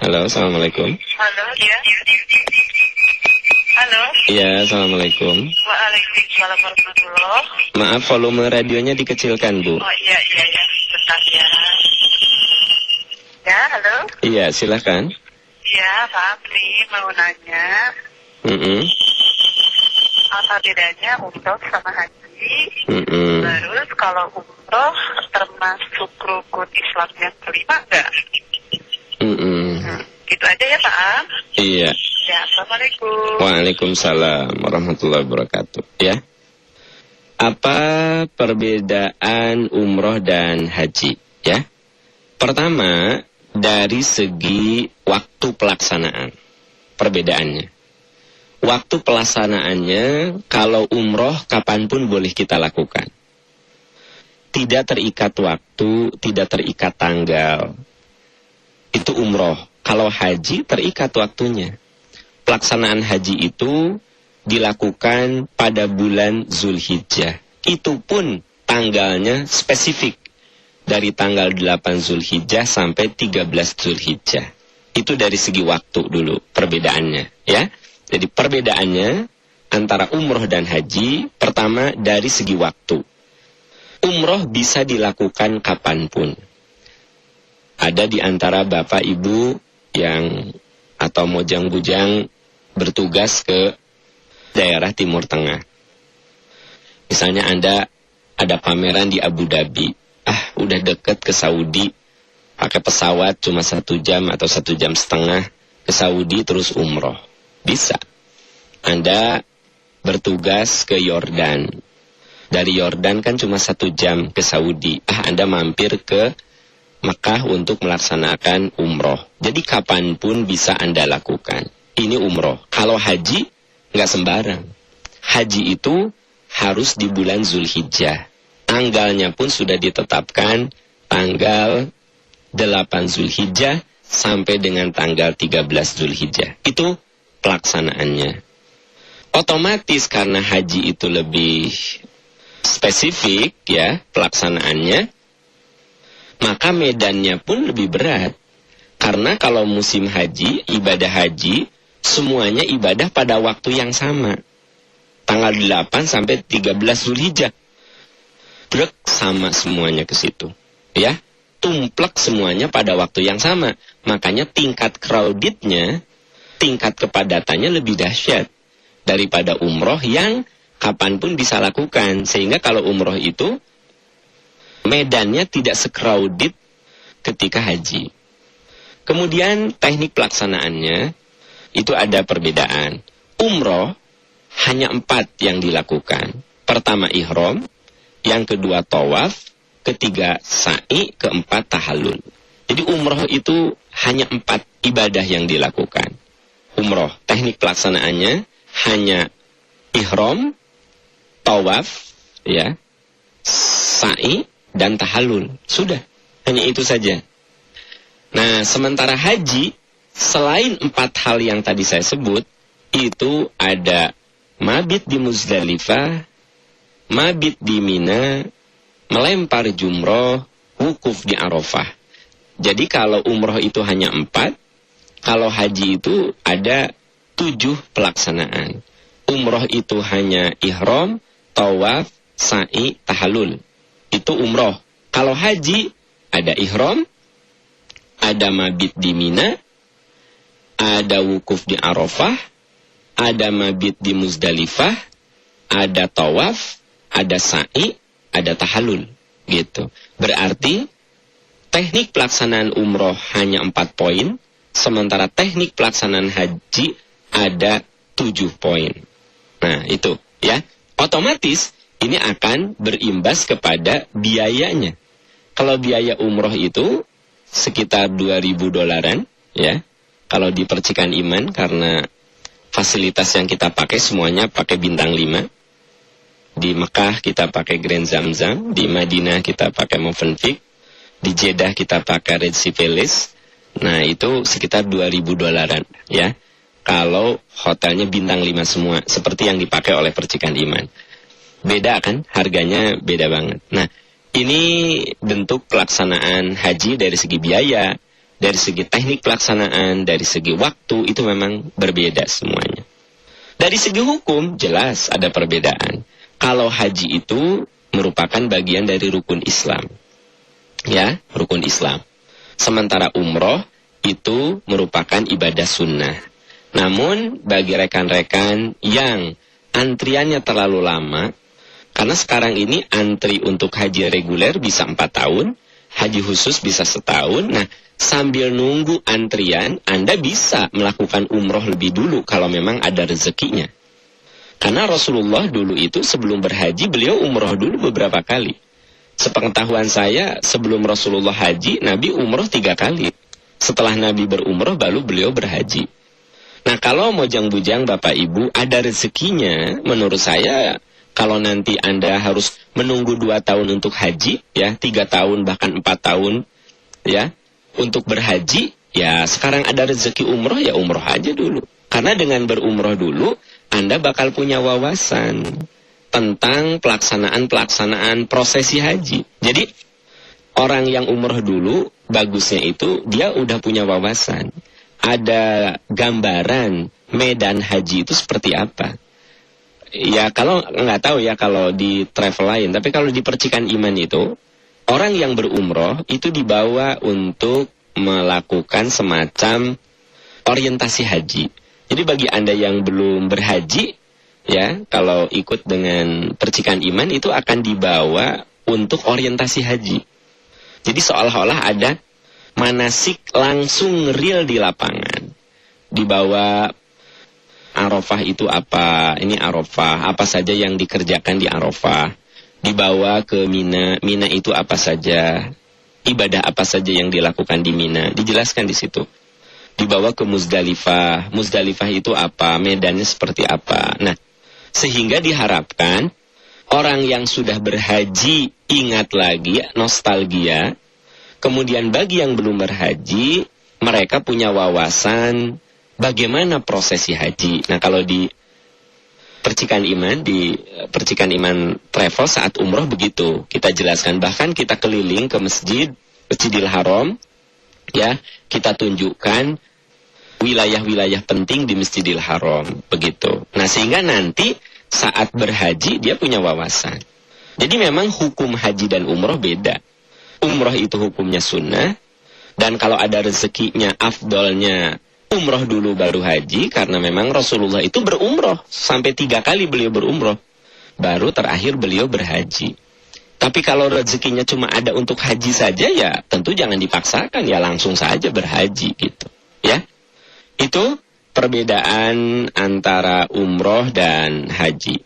Halo, assalamualaikum. Halo, ya. Halo. Iya, assalamualaikum. Waalaikumsalam warahmatullahi. Maaf, volume radionya dikecilkan, Bu. Oh iya. Bentar ya. Ya, halo. Iya, silahkan. Iya, Pak Amri mau nanya. Apa bedanya umroh sama haji? Terus kalau umroh termasuk rukun Islam yang kelima enggak? Gitu aja ya Pak Am. Iya. Ya, assalamualaikum. Waalaikumsalam warahmatullahi wabarakatuh. Ya. Apa perbedaan umroh dan haji? Ya. Pertama, dari segi waktu pelaksanaan. Perbedaannya. Waktu pelaksanaannya, kalau umroh kapanpun boleh kita lakukan. Tidak terikat waktu, tidak terikat tanggal. Itu umroh. Kalau haji terikat waktunya. Pelaksanaan haji itu dilakukan pada bulan Zulhijjah. Itu pun tanggalnya spesifik. Dari tanggal 8 Zulhijjah sampai 13 Zulhijjah. Itu dari segi waktu dulu perbedaannya. Ya. Jadi perbedaannya antara umroh dan haji, pertama dari segi waktu. Umroh bisa dilakukan kapanpun. Ada di antara bapak ibu yang atau mojang-bujang bertugas ke daerah Timur Tengah. Misalnya Anda ada pameran di Abu Dhabi. Udah deket ke Saudi. Pakai pesawat cuma 1 jam atau 1 jam setengah ke Saudi terus umroh. Bisa. Anda bertugas ke Yordan. Dari Yordan kan cuma 1 jam ke Saudi. Anda mampir ke Mekah untuk melaksanakan umroh. Jadi kapanpun bisa Anda lakukan. Ini umroh. Kalau haji, nggak sembarang. Haji itu harus di bulan Zulhijjah. Tanggalnya pun sudah ditetapkan tanggal 8 Zulhijjah sampai dengan tanggal 13 Zulhijjah. Itu pelaksanaannya. Otomatis karena haji itu lebih spesifik ya pelaksanaannya, maka medannya pun lebih berat. Karena kalau musim haji, ibadah haji, semuanya ibadah pada waktu yang sama. Tanggal 8 sampai 13 Zulhijjah. Brek sama semuanya ke situ. Ya, tumplek semuanya pada waktu yang sama. Makanya tingkat crowdednya, tingkat kepadatannya lebih dahsyat daripada umroh yang kapanpun bisa lakukan. Sehingga kalau umroh itu medannya tidak se-crowded ketika haji. Kemudian teknik pelaksanaannya itu ada perbedaan. Umroh hanya 4 yang dilakukan. Pertama ihram, yang kedua tawaf, ketiga sa'i, keempat tahallul. Jadi umroh itu hanya 4 ibadah yang dilakukan. Umroh, teknik pelaksanaannya hanya ihram, tawaf, ya, sa'i, dan tahallul. Sudah, hanya itu saja. Nah, sementara haji, selain 4 hal yang tadi saya sebut, itu ada mabit di Muzdalifah, mabit di Mina, melempar jumroh, wukuf di Arafah. Jadi kalau umroh itu hanya 4, kalau haji itu ada 7 pelaksanaan. Umroh itu hanya ihram, tawaf, sa'i, tahallul. Itu umroh. Kalau haji, ada ihram, ada mabit di Mina, ada wukuf di Arafah, ada mabit di Muzdalifah, ada tawaf, ada sa'i, ada tahallul. Gitu. Berarti, teknik pelaksanaan umroh hanya 4 poin, sementara teknik pelaksanaan haji ada 7 poin. Nah, itu ya. Otomatis ini akan berimbas kepada biayanya. Kalau biaya umroh itu sekitar $2.000 ya. Kalau di Percikan Iman, karena fasilitas yang kita pakai semuanya pakai bintang 5. Di Mekah kita pakai Grand Zamzam, di Madinah kita pakai Movenpick, di Jeddah kita pakai Red Sea Palace. Nah, itu sekitar $2.000 ya. Kalau hotelnya bintang 5 semua, seperti yang dipakai oleh Percikan Iman. Beda kan? Harganya beda banget. Nah, ini bentuk pelaksanaan haji dari segi biaya. dari segi teknik pelaksanaan, dari segi waktu, itu memang berbeda semuanya. Dari segi hukum, jelas ada perbedaan. Kalau haji itu merupakan bagian dari rukun Islam. Ya, rukun Islam. Sementara umroh itu merupakan ibadah sunnah. Namun, bagi rekan-rekan yang antriannya terlalu lama, karena sekarang ini antri untuk haji reguler bisa 4 tahun, haji khusus bisa setahun. Nah, sambil nunggu antrian, Anda bisa melakukan umroh lebih dulu kalau memang ada rezekinya. Karena Rasulullah dulu itu sebelum berhaji, beliau umroh dulu beberapa kali. Sepengetahuan saya, sebelum Rasulullah haji, Nabi umroh 3 kali. Setelah Nabi berumroh, baru beliau berhaji. Nah, kalau mojang-bujang Bapak Ibu ada rezekinya, menurut saya kalau nanti Anda harus menunggu 2 tahun untuk haji, ya 3 tahun bahkan 4 tahun, ya untuk berhaji, ya sekarang ada rezeki umroh, ya umroh aja dulu. Karena dengan berumroh dulu, Anda bakal punya wawasan tentang pelaksanaan prosesi haji. Jadi orang yang umroh dulu, bagusnya itu dia udah punya wawasan. Ada gambaran medan haji itu seperti apa. Ya kalau nggak tahu ya kalau di travel lain, tapi kalau di percikan iman itu, orang yang berumroh itu dibawa untuk melakukan semacam orientasi haji. Jadi bagi Anda yang belum berhaji, ya kalau ikut dengan percikan iman itu akan dibawa untuk orientasi haji. Jadi seolah-olah ada manasik langsung real di lapangan. Dibawa Arafah itu apa, ini Arafah, apa saja yang dikerjakan di Arafah. Dibawa ke Mina, Mina itu apa saja, ibadah apa saja yang dilakukan di Mina, dijelaskan di situ. Dibawa ke Muzdalifah, Muzdalifah itu apa, medannya seperti apa. Nah, sehingga diharapkan orang yang sudah berhaji ingat lagi, nostalgia. Kemudian bagi yang belum berhaji, mereka punya wawasan bagaimana prosesi haji. Nah, kalau di percikan iman, di percikan iman travel saat umroh begitu. Kita jelaskan, bahkan kita keliling ke Masjidil Haram, ya, kita tunjukkan wilayah-wilayah penting di Masjidil Haram, begitu. Nah, sehingga nanti saat berhaji dia punya wawasan. Jadi memang hukum haji dan umroh beda. Umroh itu hukumnya sunnah, dan kalau ada rezekinya, afdolnya umroh dulu baru haji, karena memang Rasulullah itu berumroh, sampai 3 kali beliau berumroh, baru terakhir beliau berhaji. Tapi kalau rezekinya cuma ada untuk haji saja, ya tentu jangan dipaksakan, ya langsung saja berhaji gitu, ya. Itu perbedaan antara umroh dan haji.